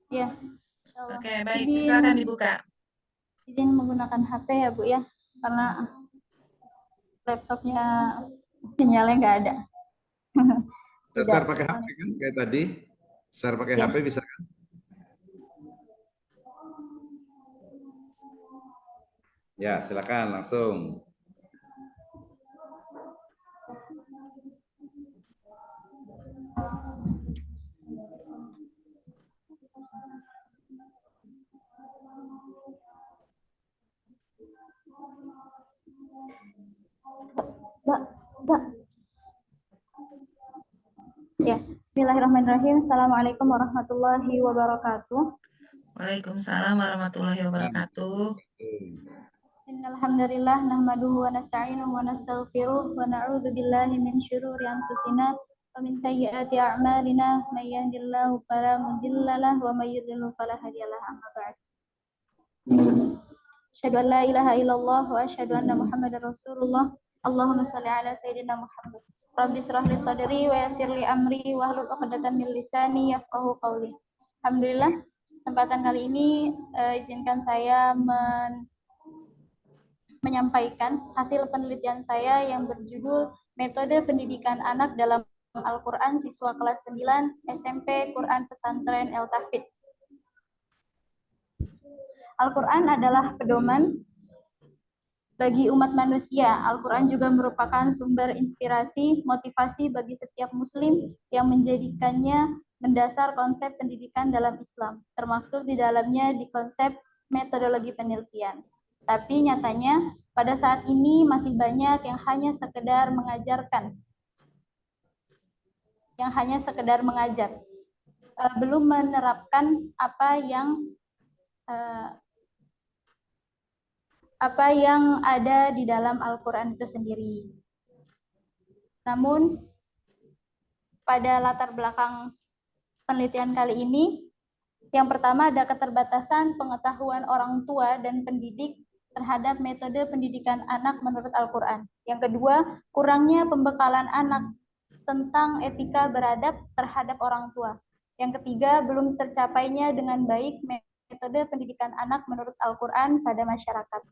Ya, insya Allah. Oke, baik. Izin Silakan dibuka. izin menggunakan HP ya Bu ya, karena laptopnya sinyalnya nggak ada. Tidak Share pakai HP connect. kan kayak tadi. Share pakai Ya. HP bisa kan? Ya, silakan langsung. Mbak, Mbak. Ya, Bismillahirrahmanirrahim. Assalamualaikum warahmatullahi wabarakatuh. Waalaikumsalam warahmatullahi wabarakatuh. Innalhamdalillah nahmaduhu wa nasta'inuhu wa nastaghfiruh wa na'udzu billahi min syururi anfusina wa min sayyiati a'malina may yahdihillahu fala mudilla lahu wa may yudlil fala hadiyalah. Amma ba'd. Asyhadu an la ilaha illallah wa asyhadu anna Muhammadar Rasulullah. Allahumma shalli ala sayyidina Muhammad. Rabbi shrah li sadri wa yassir li amri wahlul 'uqdatam min lisani yafqahu qawli. Alhamdulillah, kesempatan kali ini izinkan saya menyampaikan hasil penelitian saya yang berjudul Metode Pendidikan Anak dalam Al-Quran Siswa Kelas 9 SMP Quran Pesantren El Tahfidz. Al-Quran adalah pedoman bagi umat manusia. Al-Quran juga merupakan sumber inspirasi, motivasi bagi setiap muslim yang menjadikannya mendasar konsep pendidikan dalam Islam, termasuk di dalamnya di konsep metodologi penelitian. Tapi nyatanya pada saat ini masih banyak yang hanya sekedar mengajarkan, mengajar, belum menerapkan apa yang ada di dalam Al-Quran itu sendiri. Namun, pada latar belakang penelitian kali ini, yang pertama ada keterbatasan pengetahuan orang tua dan pendidik terhadap metode pendidikan anak menurut Al-Quran. Yang kedua, kurangnya pembekalan anak tentang etika beradab terhadap orang tua. Yang ketiga, belum tercapainya dengan baik metode pendidikan anak menurut Al-Quran pada masyarakat.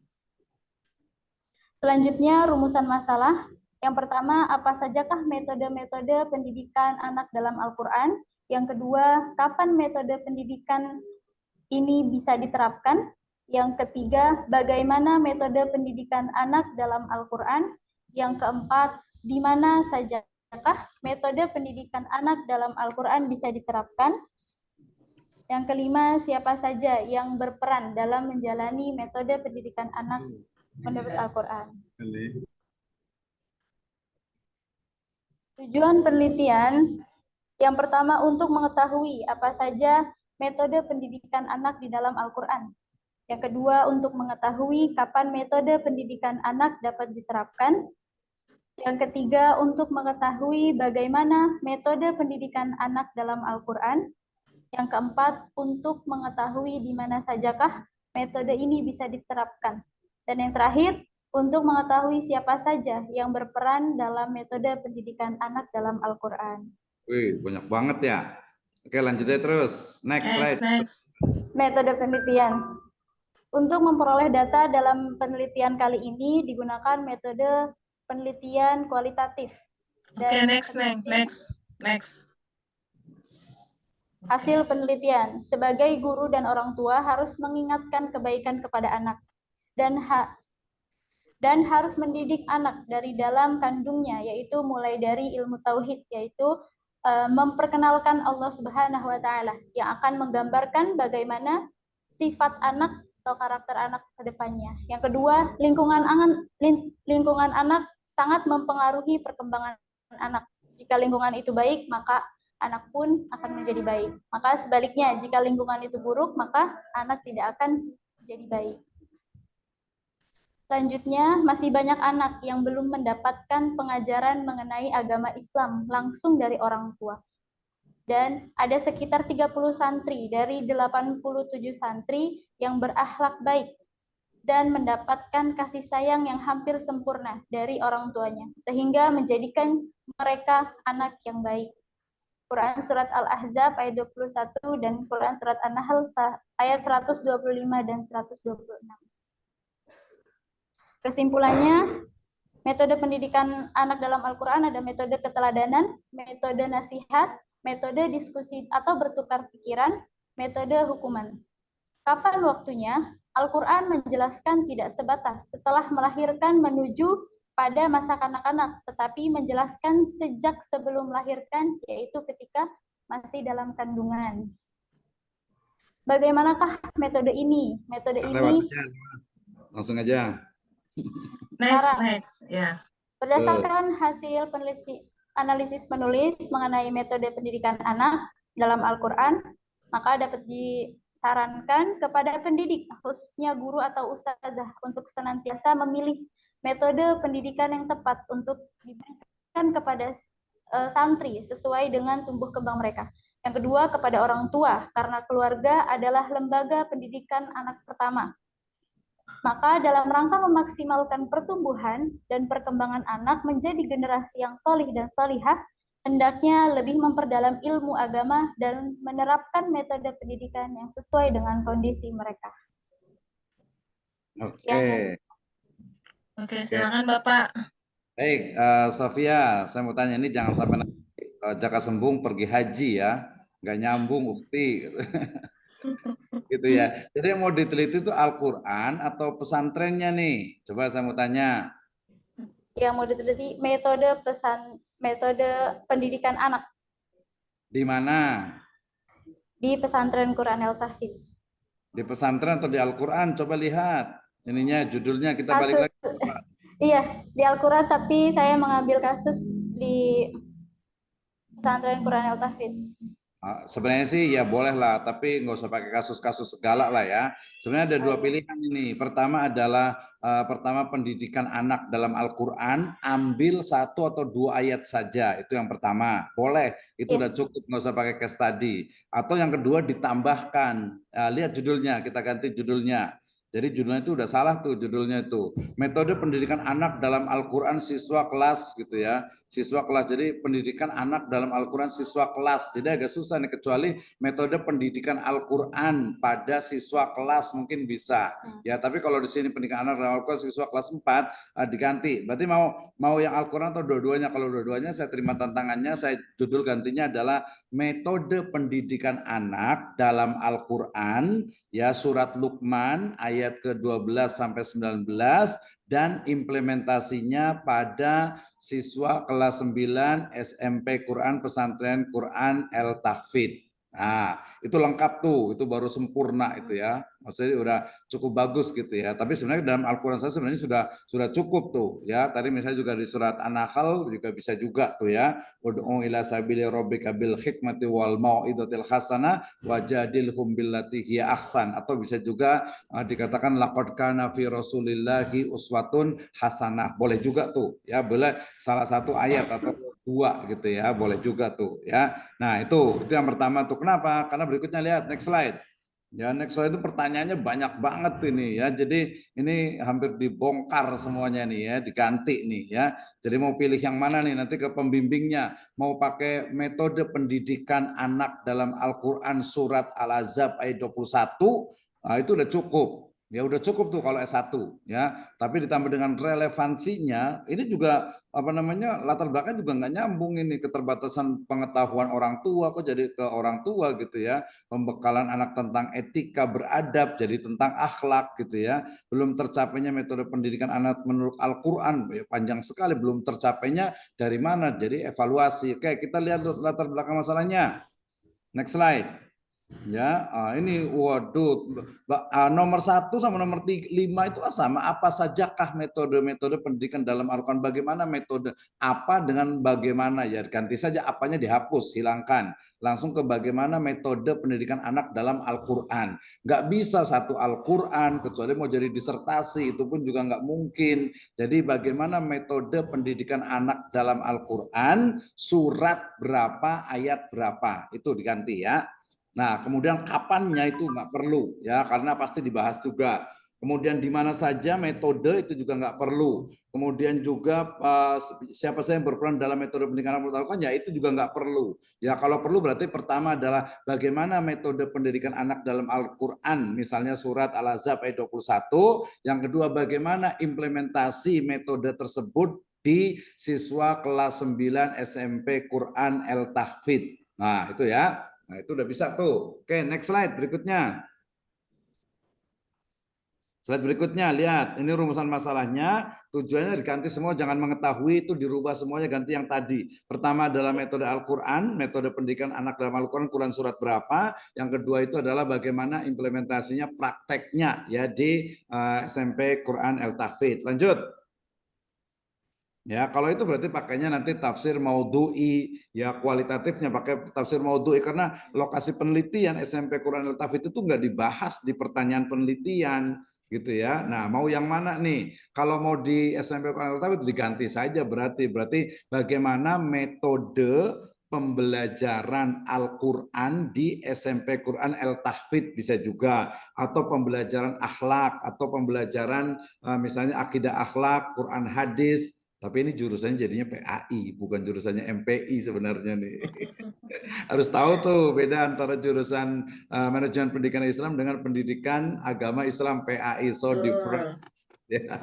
Selanjutnya, rumusan masalah. Yang pertama, apa sajakah metode-metode pendidikan anak dalam Al-Quran? Yang kedua, kapan metode pendidikan ini bisa diterapkan? Yang ketiga, bagaimana metode pendidikan anak dalam Al-Quran? Yang keempat, di mana sajakah metode pendidikan anak dalam Al-Quran bisa diterapkan? Yang kelima, siapa saja yang berperan dalam menjalani metode pendidikan anak menurut Al-Quran. Tujuan penelitian yang pertama untuk mengetahui apa saja metode pendidikan anak di dalam Al-Quran. Yang kedua untuk mengetahui kapan metode pendidikan anak dapat diterapkan. Yang ketiga untuk mengetahui bagaimana metode pendidikan anak dalam Al-Quran. Yang keempat untuk mengetahui di mana sajakah metode ini bisa diterapkan. Dan yang terakhir, untuk mengetahui siapa saja yang berperan dalam metode pendidikan anak dalam Al-Quran. Wih, banyak banget ya. Oke, lanjut aja terus. Next slide. Metode penelitian. Untuk memperoleh data dalam penelitian kali ini digunakan metode penelitian kualitatif. Oke, next. Hasil penelitian, sebagai guru dan orang tua harus mengingatkan kebaikan kepada anak dan harus mendidik anak dari dalam kandungnya, yaitu mulai dari ilmu tauhid, yaitu memperkenalkan Allah Subhanahu wa Ta'ala, yang akan menggambarkan bagaimana sifat anak atau karakter anak ke depannya. Yang kedua, lingkungan anak sangat mempengaruhi perkembangan anak. Jika lingkungan itu baik, maka anak pun akan menjadi baik. Maka sebaliknya, jika lingkungan itu buruk, maka anak tidak akan menjadi baik. Selanjutnya, masih banyak anak yang belum mendapatkan pengajaran mengenai agama Islam langsung dari orang tua. Dan ada sekitar 30 santri dari 87 santri yang berakhlak baik dan mendapatkan kasih sayang yang hampir sempurna dari orang tuanya, sehingga menjadikan mereka anak yang baik. Quran Surat Al-Ahzab ayat 21 dan Quran Surat An-Nahl ayat 125 dan 126. Kesimpulannya, metode pendidikan anak dalam Al-Quran ada metode keteladanan, metode nasihat, metode diskusi atau bertukar pikiran, metode hukuman. Kapan waktunya? Al-Quran menjelaskan tidak sebatas setelah melahirkan menuju pada masa kanak-kanak, tetapi menjelaskan sejak sebelum melahirkan, yaitu ketika masih dalam kandungan. Bagaimanakah metode ini? Metode Lewat ini aja, langsung aja. Next, ya. berdasarkan hasil analisis penulis mengenai metode pendidikan anak dalam Al-Quran, maka dapat disarankan kepada pendidik, khususnya guru atau ustazah, untuk senantiasa memilih metode pendidikan yang tepat untuk diberikan kepada santri sesuai dengan tumbuh kembang mereka. Yang kedua, kepada orang tua, karena keluarga adalah lembaga pendidikan anak pertama. Maka dalam rangka memaksimalkan pertumbuhan dan perkembangan anak menjadi generasi yang solih dan solihah, hendaknya lebih memperdalam ilmu agama dan menerapkan metode pendidikan yang sesuai dengan kondisi mereka. Oke. Oke, silakan Bapak. Baik, Sofia, saya mau tanya ini jangan sampai nanti Jaka Sembung pergi haji ya, nggak nyambung ukti, gitu ya. Jadi yang mau diteliti itu Al-Quran atau pesantrennya nih? Coba saya mau tanya. Yang mau diteliti metode pendidikan anak. Di mana? Di pesantren Quran El-Tahfidz. Di pesantren atau di Al-Quran? Coba lihat. Ininya judulnya kita balik lagi. Iya, di Al-Quran, tapi saya mengambil kasus di pesantren Quran El-Tahfidz. Sebenarnya sih ya boleh lah, tapi nggak usah pakai kasus-kasus segala lah ya. Sebenarnya ada dua pilihan ini. Pertama adalah pendidikan anak dalam Al-Quran, ambil 1 atau 2 ayat saja. Itu yang pertama. Boleh, itu udah cukup, nggak usah pakai case study. Atau yang kedua ditambahkan. Lihat judulnya, kita ganti judulnya. Jadi judulnya itu udah salah tuh judulnya itu. Metode pendidikan anak dalam Al-Quran siswa kelas gitu ya. Siswa kelas. Jadi pendidikan anak dalam Al-Quran siswa kelas. Jadi agak susah nih, kecuali metode pendidikan Al-Quran pada siswa kelas mungkin bisa. Ya, tapi kalau di sini pendidikan anak dalam Al-Quran siswa kelas 4 diganti. Berarti mau yang Al-Quran atau dua-duanya? Kalau dua-duanya saya terima tantangannya, saya judul gantinya adalah metode pendidikan anak dalam Al-Quran, ya, surat Luqman ayat ke-12 sampai 19 dan implementasinya pada siswa kelas 9 SMP Quran Pesantren Quran El-Tahfidz. Nah, itu lengkap tuh, itu baru sempurna itu ya. Maksudnya udah cukup bagus gitu ya. Tapi sebenarnya dalam Al-Qur'an saya sebenarnya sudah cukup tuh ya. Tadi misalnya juga di surat An-Nahl juga bisa juga tuh ya. Ud'u ila sabili rabbika bil hikmati wal mau'izatil hasanah wajadilhum billati hiya ahsan, atau bisa juga dikatakan laqad kana fi rasulillahi uswatun hasanah. Boleh juga tuh ya, boleh salah satu ayat atau 2 gitu ya, boleh juga tuh ya. Nah, itu yang pertama tuh. Kenapa? Karena berikutnya lihat next slide. Ya, next slide itu pertanyaannya banyak banget ini ya. Jadi ini hampir dibongkar semuanya nih ya, diganti nih ya. Jadi mau pilih yang mana nih nanti ke pembimbingnya. Mau pakai metode pendidikan anak dalam Al-Qur'an surat Al-Ahzab ayat 21, nah itu udah cukup. Ya udah cukup tuh kalau S1 ya. Tapi ditambah dengan relevansinya, ini juga apa namanya, latar belakang juga nggak nyambung ini, keterbatasan pengetahuan orang tua kok jadi ke orang tua gitu ya. Pembekalan anak tentang etika beradab jadi tentang akhlak gitu ya. Belum tercapainya metode pendidikan anak menurut Al-Qur'an, ya, panjang sekali belum tercapainya dari mana. Jadi evaluasi. Oke, kita lihat latar belakang masalahnya. Next slide. Ya, ini waduh, nomor 1 sama nomor 5 itu sama. Apa sajakah metode-metode pendidikan dalam Al-Quran? Bagaimana metode apa dengan bagaimana, ya ganti saja, apanya dihapus, hilangkan, langsung ke bagaimana metode pendidikan anak dalam Al-Quran. Nggak bisa satu Al-Quran, kecuali mau jadi disertasi, itu pun juga nggak mungkin. Jadi bagaimana metode pendidikan anak dalam Al-Quran, surat berapa, ayat berapa, itu diganti ya. Nah, kemudian kapannya itu nggak perlu ya, karena pasti dibahas juga. Kemudian di mana saja metode itu juga nggak perlu. Kemudian juga siapa saja yang berperan dalam metode pendidikan anak Al-Quran, ya itu juga nggak perlu. Ya kalau perlu berarti pertama adalah bagaimana metode pendidikan anak dalam Al-Quran, misalnya surat Al-Ahzab ayat 21. Yang kedua bagaimana implementasi metode tersebut di siswa kelas 9 SMP Quran El-Tahfidz. Nah itu ya, nah itu udah bisa tuh. Oke, next slide berikutnya. Slide berikutnya, lihat, ini rumusan masalahnya, tujuannya diganti semua, jangan mengetahui, itu dirubah semuanya, ganti yang tadi. Pertama adalah metode Al-Quran, metode pendidikan anak dalam Al-Quran, Quran surat berapa. Yang kedua itu adalah bagaimana implementasinya, prakteknya ya di SMP Quran El-Tahfidz. Lanjut. Ya, kalau itu berarti pakainya nanti tafsir maudhu'i, ya kualitatifnya pakai tafsir maudhu'i karena lokasi penelitian SMP Quran Al-Tahfidz itu nggak dibahas di pertanyaan penelitian gitu ya. Nah, mau yang mana nih? Kalau mau di SMP Quran Al-Tahfidz diganti saja berarti bagaimana metode pembelajaran Al-Quran di SMP Quran Al-Tahfidz bisa juga, atau pembelajaran akhlak atau pembelajaran misalnya akidah akhlak, Quran hadis. Tapi ini jurusannya jadinya PAI, bukan jurusannya MPI sebenarnya nih. Harus tahu tuh beda antara jurusan manajemen pendidikan Islam dengan pendidikan agama Islam PAI, so different. Ya.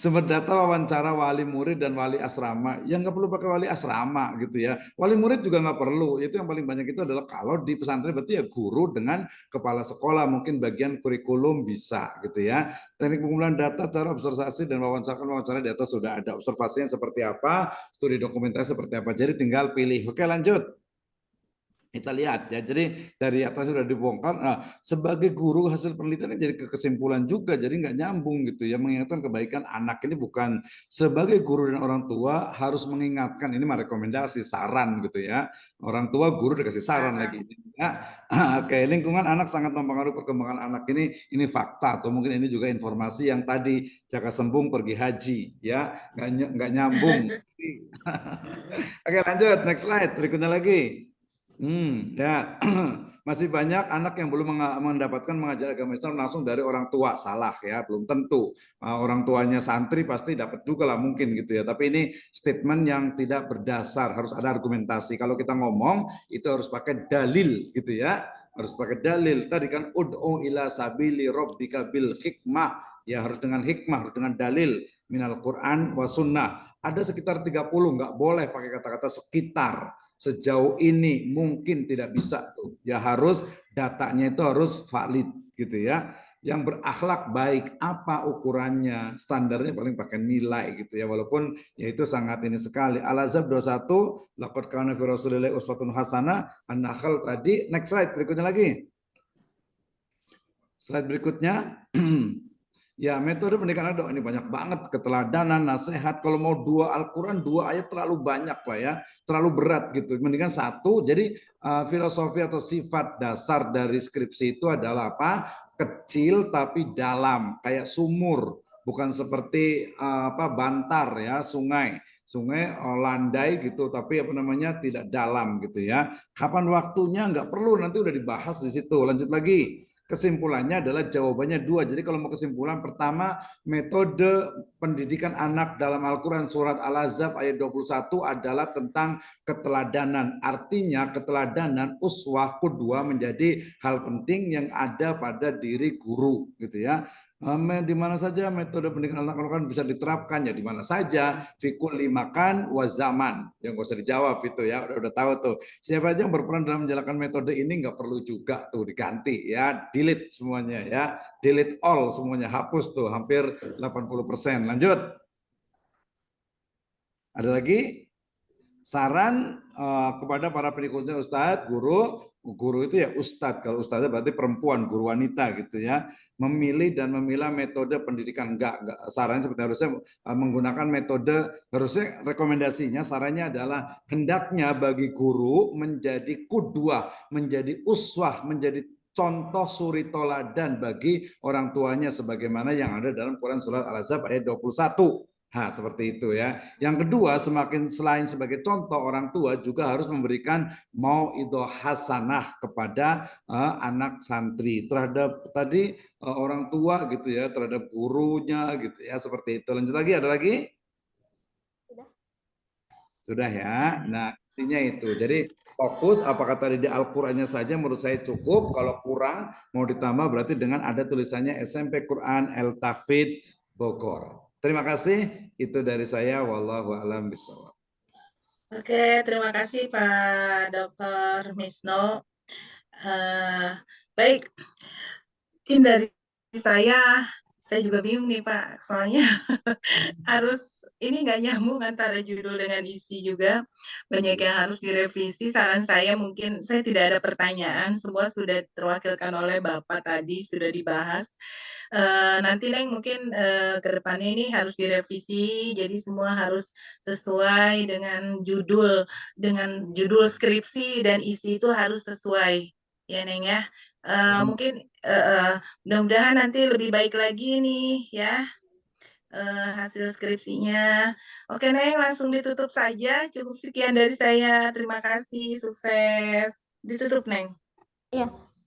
Sumber data wawancara wali murid dan wali asrama. Yang nggak perlu pakai wali asrama gitu ya. Wali murid juga nggak perlu. Itu yang paling banyak itu adalah kalau di pesantren berarti ya guru dengan kepala sekolah, mungkin bagian kurikulum bisa gitu ya. Teknik pengumpulan data, cara observasi dan wawancara di atas sudah ada. Observasinya seperti apa, studi dokumentasi seperti apa. Jadi tinggal pilih. Oke, lanjut. Kita lihat ya, jadi dari atas sudah dibongkar. Nah, sebagai guru hasil penelitian jadi ke kesimpulan juga, jadi nggak nyambung gitu ya. Mengingatkan kebaikan anak ini bukan sebagai guru dan orang tua harus mengingatkan, ini mah rekomendasi saran gitu ya. Orang tua guru dikasih saran lagi. Ya. Oke, lingkungan anak sangat mempengaruhi perkembangan anak ini fakta atau mungkin ini juga informasi yang tadi Jaka Sembung pergi haji ya, nggak nyambung. Oke lanjut, next slide berikutnya lagi. Ya, masih banyak anak yang belum mendapatkan mengajar agama Islam langsung dari orang tua, salah ya, belum tentu. Orang tuanya santri pasti dapat juga lah mungkin gitu ya. Tapi ini statement yang tidak berdasar, harus ada argumentasi. Kalau kita ngomong itu harus pakai dalil gitu ya, harus pakai dalil. Tadi kan ud'u ila sabili rabbika bil hikmah. Ya harus dengan hikmah, harus dengan dalil minal Quran wa sunnah. Ada sekitar 30, nggak boleh pakai kata-kata sekitar. Sejauh ini mungkin tidak bisa tuh. Ya harus datanya itu harus valid gitu ya. Yang berakhlak baik, apa ukurannya? Standarnya paling pakai nilai gitu ya. Walaupun ya itu sangat ini sekali. Al-Ahzab 21, laqad kana fi Rasulillahi uswatun hasanah. An-Nahl tadi. Next slide berikutnya lagi. Slide berikutnya. Ya, metode pendidikan anak ini banyak banget, keteladanan, nasihat. Kalau mau dua Al-Quran, 2 ayat terlalu banyak lah ya, terlalu berat gitu. Mendingan 1. Jadi filosofi atau sifat dasar dari skripsi itu adalah apa? Kecil tapi dalam, kayak sumur, bukan seperti bantar ya, sungai landai gitu, tapi apa namanya tidak dalam gitu ya. Kapan waktunya nggak perlu, nanti udah dibahas di situ. Lanjut lagi. Kesimpulannya adalah jawabannya 2. Jadi kalau mau kesimpulan pertama, metode pendidikan anak dalam Al-Quran surat Al-Ahzab ayat 21 adalah tentang keteladanan. Artinya keteladanan uswah qudwah menjadi hal penting yang ada pada diri guru gitu ya. Di mana saja metode pendidikan anak Al-Quran bisa diterapkan, ya di mana saja, fikul limakan wa zaman. Yang nggak usah dijawab itu ya, udah tahu tuh. Siapa aja yang berperan dalam menjalankan metode ini nggak perlu juga tuh diganti ya, delete semuanya ya, delete all semuanya, hapus tuh hampir 80%. Lanjut. Ada lagi? Saran kepada para pengikutnya Ustadz, guru itu ya Ustadz, kalau Ustadznya berarti perempuan, guru wanita gitu ya, memilih dan memilah metode pendidikan enggak sarannya seperti harusnya menggunakan metode, harusnya rekomendasinya sarannya adalah hendaknya bagi guru menjadi kudwah, menjadi uswah, menjadi contoh suri toladan bagi orang tuanya sebagaimana yang ada dalam Quran surat Al-Ahzab ayat 21. Seperti itu ya. Yang kedua, selain sebagai contoh, orang tua juga harus memberikan mauidhah hasanah kepada anak santri terhadap tadi orang tua gitu ya, terhadap gurunya gitu ya, seperti itu. Lanjut lagi, ada lagi? Sudah. Sudah ya. Nah, intinya itu. Jadi fokus apakah tadi di Al-Qur'annya saja menurut saya cukup. Kalau kurang mau ditambah berarti dengan ada tulisannya SMP Quran El Tahfidz Bogor. Terima kasih. Itu dari saya. Wallahu a'lam bishawab. Oke, terima kasih Pak Dr. Misno. Baik, mungkin dari saya juga bingung nih Pak, soalnya harus ini nggak nyambung antara judul dengan isi juga, banyak yang harus direvisi. Saran saya mungkin saya tidak ada pertanyaan, semua sudah terwakilkan oleh Bapak tadi, sudah dibahas. Nanti Neng mungkin ke depannya ini harus direvisi, jadi semua harus sesuai dengan judul skripsi dan isi itu harus sesuai, ya Neng ya. Mungkin mudah-mudahan nanti lebih baik lagi nih ya hasil skripsinya. Oke Neng, langsung ditutup saja. Cukup sekian dari saya. Terima kasih, sukses. Ditutup Neng. Iya.